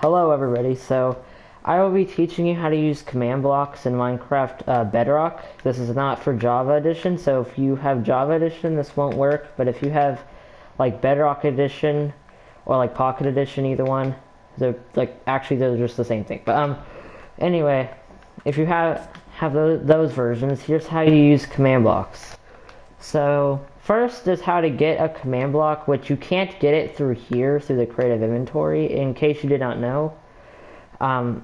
Hello everybody, so I will be teaching you how to use command blocks in Minecraft Bedrock. This is not for Java Edition, so if you have Java Edition this won't work, but if you have like Bedrock Edition or like Pocket Edition, either one, they're they're just the same thing. But anyway, if you have those versions, here's how you use command blocks. So first is how to get a command block, which you can't get it through here, through the creative inventory, in case you did not know. In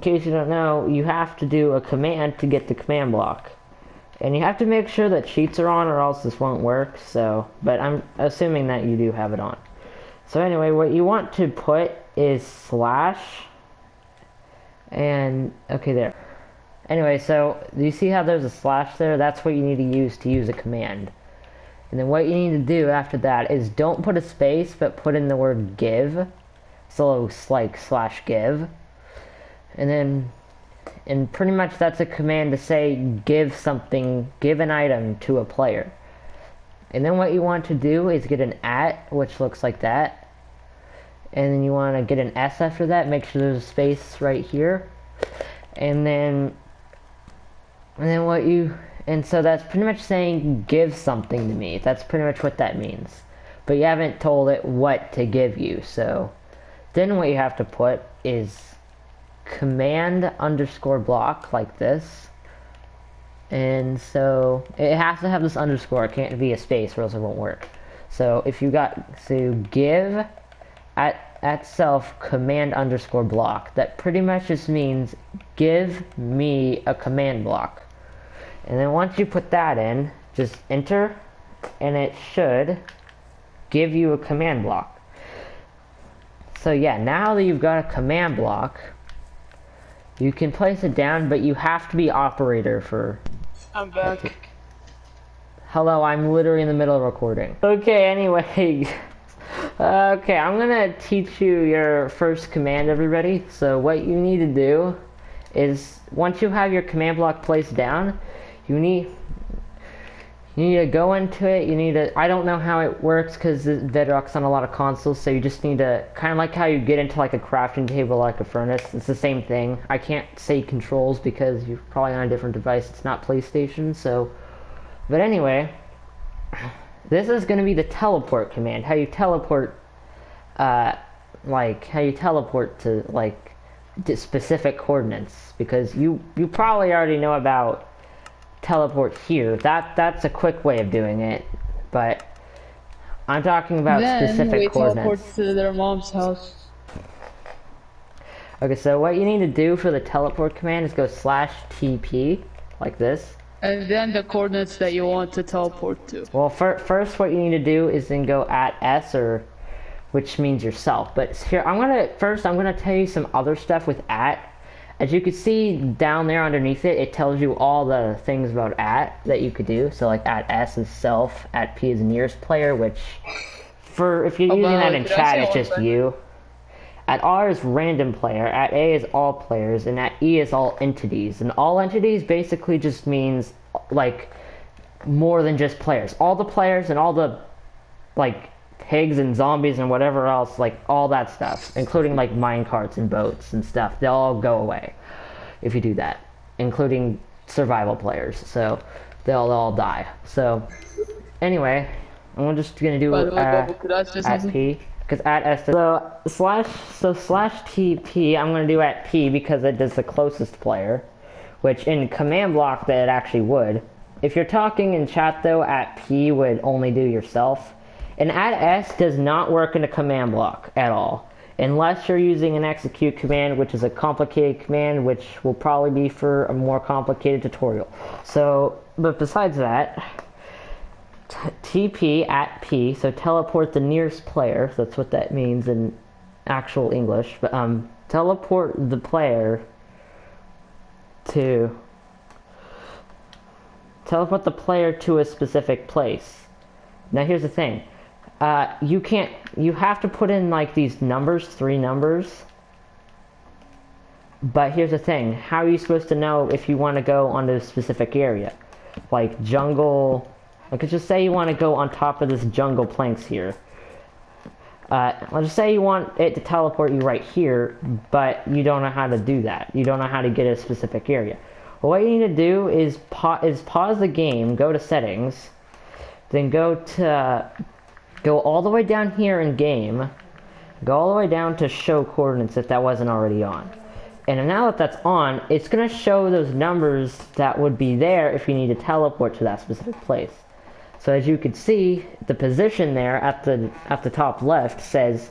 case you don't know, you have to do a command to get the command block. And you have to make sure that cheats are on or else this won't work, but I'm assuming that you do have it on. So anyway, what you want to put is slash, and okay there. Anyway, so do you see how there's a slash there? That's what you need to use a command. And then what you need to do after that is don't put a space, but put in the word give. So it's like slash give. And pretty much that's a command to say give something, give an item to a player. And then what you want to do is get an at, which looks like that. And then you want to get an S after that, make sure there's a space right here. And so that's pretty much saying give something to me. That's pretty much what that means. But you haven't told it what to give you. So then what you have to put is command underscore block like this. And so it has to have this underscore. It can't be a space or else it won't work. So if you give at self command underscore block, that pretty much just means give me a command block. And then once you put that in, just enter, and it should give you a command block. So yeah, now that you've got a command block, you can place it down, but you have to be operator for... I'm back. Hello, I'm literally in the middle of recording. Okay, anyway. Okay, I'm gonna teach you your first command, everybody. So what you need to do is, once you have your command block placed down, you need to go into it. I don't know how it works because Bedrock's on a lot of consoles, so you just need to, kind of like how you get into like a crafting table, like a furnace. It's the same thing. I can't say controls because you're probably on a different device. It's not PlayStation, so. But anyway, this is going to be the teleport command. How you teleport, to specific coordinates, because you probably already know about teleport here. That's a quick way of doing it, but I'm talking about specific coordinates. Teleport to their mom's house. Okay, so what you need to do for the teleport command is go slash TP like this. And then the coordinates that you want to teleport to. Well, first what you need to do is then go at S, which means yourself. But here, I'm gonna tell you some other stuff with at. As you can see down there underneath it, it tells you all the things about at that you could do. So like at S is self, at P is nearest player, which if you're using that in chat, it's just you. At R is random player, at A is all players, and at E is all entities. And all entities basically just means like more than just players. All the players and all the like pigs and zombies and whatever else, like all that stuff, including like minecarts and boats and stuff, they'll all go away if you do that, including survival players, so they'll all die. So anyway, I'm just gonna do at P, because at S, so slash TP I'm gonna do at P because it does the closest player, which in command block that it actually would. If you're talking in chat though, at P would only do yourself. And at S does not work in a command block at all, unless you're using an execute command, which is a complicated command, which will probably be for a more complicated tutorial. So, but besides that, TP at P, so teleport the nearest player, that's what that means in actual English, but teleport the player to a specific place. Now here's the thing. You have to put in like these numbers, 3 numbers. But here's the thing, how are you supposed to know if you want to go onto a specific area? Like jungle, just say you want to go on top of this jungle planks here. Let's just say you want it to teleport you right here, but you don't know how to do that. You don't know how to get a specific area. Well, what you need to do is pause the game, go to settings, then go all the way down here in game, go all the way down to show coordinates if that wasn't already on. And now that that's on, it's going to show those numbers that would be there if you need to teleport to that specific place. So as you can see, the position there at the top left says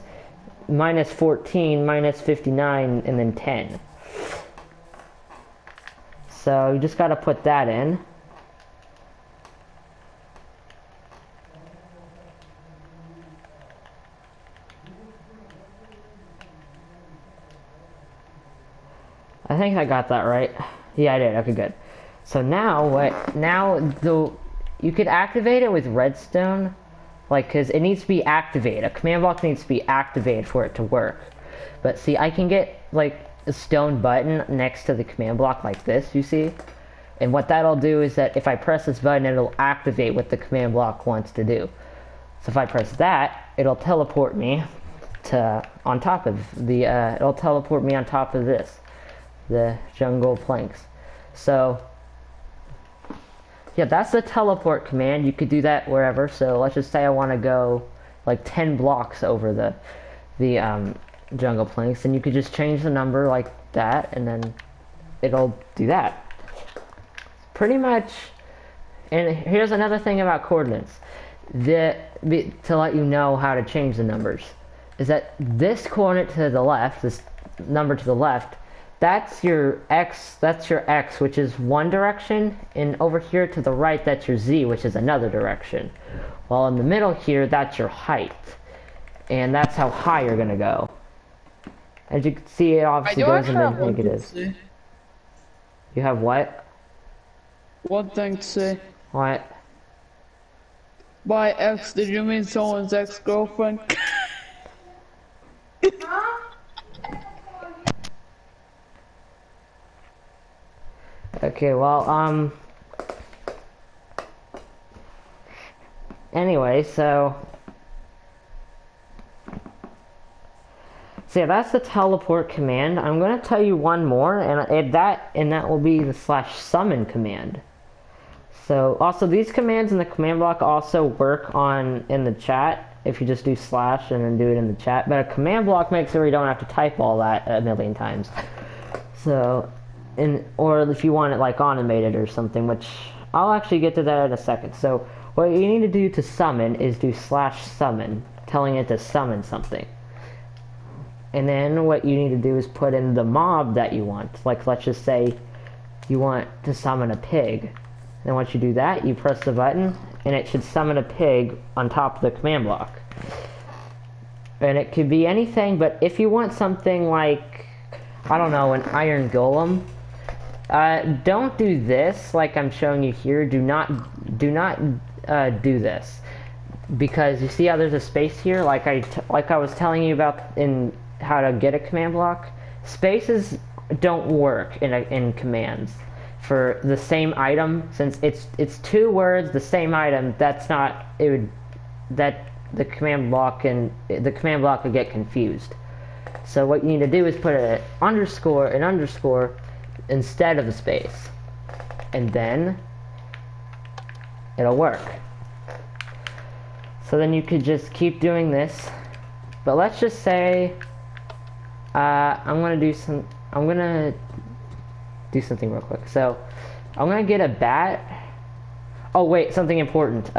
-14, -59, and then 10. So you just got to put that in. I think I got that right. Yeah, I did. Okay, good. So you could activate it with redstone, like, because it needs to be activated. A command block needs to be activated for it to work. But see, I can get like a stone button next to the command block like this, you see? And what that'll do is that if I press this button, it'll activate what the command block wants to do. So if I press that, it'll teleport me on top of this, the jungle planks. So yeah, that's the teleport command. You could do that wherever. So let's just say I want to go like 10 blocks over the jungle planks, and you could just change the number like that, and then it'll do that. Pretty much. And here's another thing about coordinates. To let you know how to change the numbers, is that this coordinate to the left, this number to the left, that's your x, which is one direction, and over here to the right, that's your z, which is another direction. While in the middle here, that's your height, and that's how high you're gonna go. As you can see, it obviously goes in the negatives. You have what? One thing to say. What? By ex, did you mean someone's ex-girlfriend? Okay, well, anyway, so yeah, that's the teleport command. I'm going to tell you one more, and that will be the /summon command. So, also, these commands in the command block also work in the chat, if you just do / and then do it in the chat, but a command block makes it where you don't have to type all that a million times. So, or if you want it like animated or something, which I'll actually get to that in a second. So what you need to do to summon is do /summon, telling it to summon something. And then what you need to do is put in the mob that you want. Like, let's just say you want to summon a pig. Then once you do that, you press the button, and it should summon a pig on top of the command block. And it could be anything, but if you want something like, I don't know, an iron golem, don't do this like I'm showing you here. Do not do this, because you see how there's a space here, like I was telling you about in how to get a command block. Spaces don't work in commands for the same item, since it's two words, the same item. That's not the command block would get confused. So what you need to do is put an underscore instead of the space, and then it'll work. So then you could just keep doing this, but let's just say I'm gonna do something real quick. So I'm gonna get a bat. Oh wait, something important.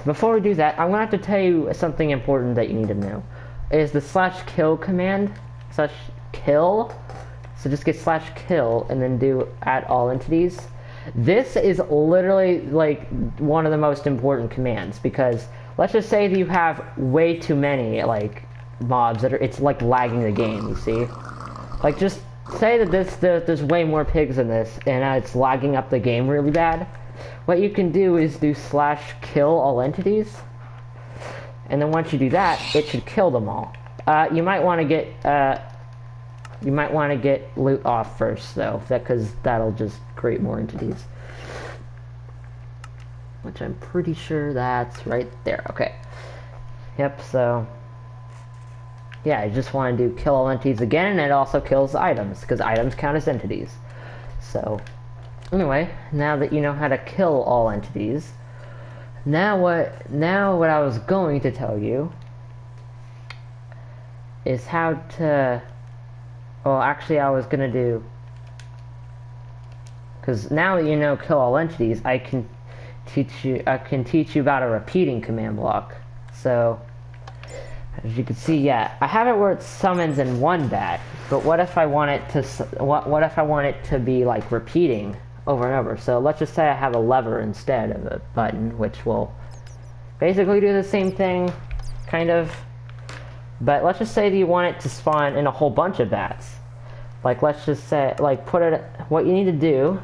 Before we do that, I'm gonna have to tell you something important that you need to know. Is the /kill command. /kill. So just get /kill and then do @all entities. This is literally like one of the most important commands, because let's just say that you have way too many like mobs it's like lagging the game, you see? Like, just say that there's way more pigs in this and it's lagging up the game really bad. What you can do is do /kill all entities, and then once you do that, it should kill them all. You might want to get loot off first, though, because that'll just create more entities. Which I'm pretty sure that's right there. Okay. Yep, so yeah, I just want to do kill all entities again, and it also kills items, because items count as entities. So, anyway, now that you know how to kill all entities, now what I was going to tell you is how to, well, actually I was going to do, because now that you know kill all entities, I can teach you about a repeating command block. So, as you can see, yeah, I have it where it summons in one bat, but what if I want it to what if I want it to be like repeating over and over? So let's just say I have a lever instead of a button, which will basically do the same thing, kind of. But let's just say that you want it to spawn in a whole bunch of bats. Like, let's just say, like, what you need to do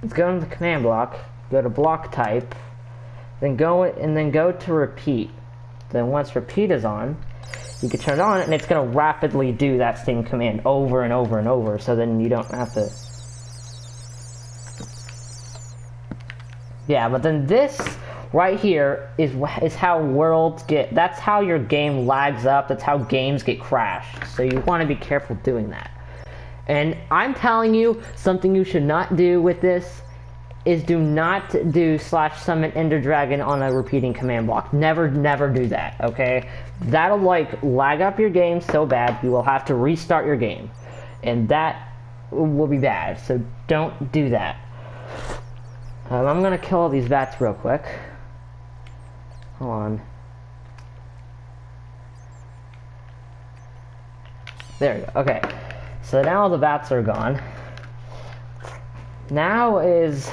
is go into the command block, go to block type, then go to repeat. Then once repeat is on, you can turn it on, and it's going to rapidly do that same command over and over and over, so then you don't have to... Yeah, but then this right here is how worlds get... That's how your game lags up, that's how games get crashed. So you want to be careful doing that. And I'm telling you, something you should not do with this is do not do /summon Ender Dragon on a repeating command block. Never do that, okay? That'll, like, lag up your game so bad, you will have to restart your game. And that will be bad, so don't do that. I'm gonna kill all these bats real quick. Hold on. There we go, okay. So now all the bats are gone. Now is...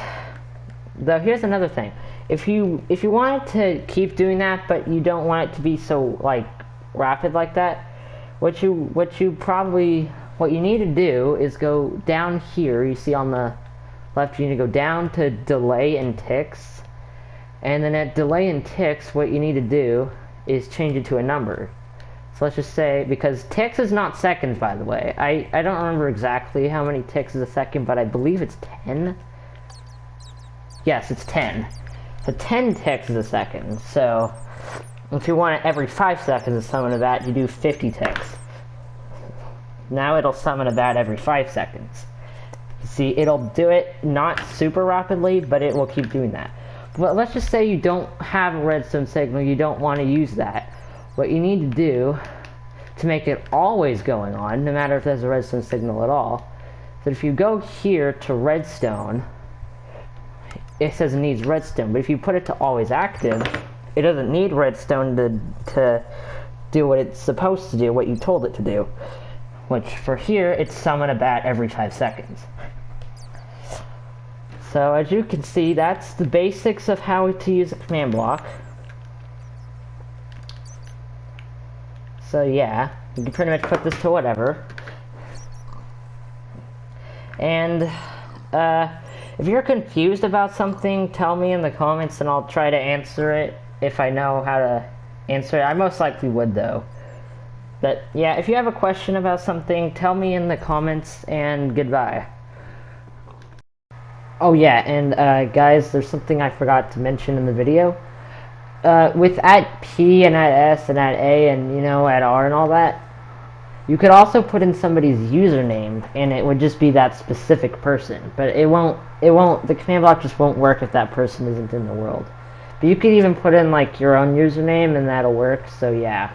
Though here's another thing. If you wanted to keep doing that, but you don't want it to be so, like, rapid like that, what you need to do is go down here. You see on the left, you need to go down to delay and ticks, and then at delay and ticks, what you need to do is change it to a number. So let's just say, because ticks is not seconds, by the way. I don't remember exactly how many ticks is a second, but I believe it's 10. Yes, it's 10. So 10 ticks is a second. So if you want it every 5 seconds to summon a bat, you do 50 ticks. Now it'll summon a bat every 5 seconds. See, it'll do it not super rapidly, but it will keep doing that. But let's just say you don't have a redstone signal, you don't want to use that. What you need to do to make it always going on, no matter if there's a redstone signal at all, is that if you go here to redstone, it says it needs redstone, but if you put it to always active, it doesn't need redstone to do what it's supposed to do, what you told it to do. Which, for here, it's summon a bat every 5 seconds. So, as you can see, that's the basics of how to use a command block. So, yeah, you can pretty much put this to whatever. And, if you're confused about something, tell me in the comments and I'll try to answer it if I know how to answer it. I most likely would, though. But yeah, if you have a question about something, tell me in the comments, and goodbye. Oh yeah, and guys, there's something I forgot to mention in the video. With @P and @S and @A and, you know, @R and all that, you could also put in somebody's username, and it would just be that specific person. But it won't, the command block just won't work if that person isn't in the world. But you could even put in, like, your own username, and that'll work, so yeah.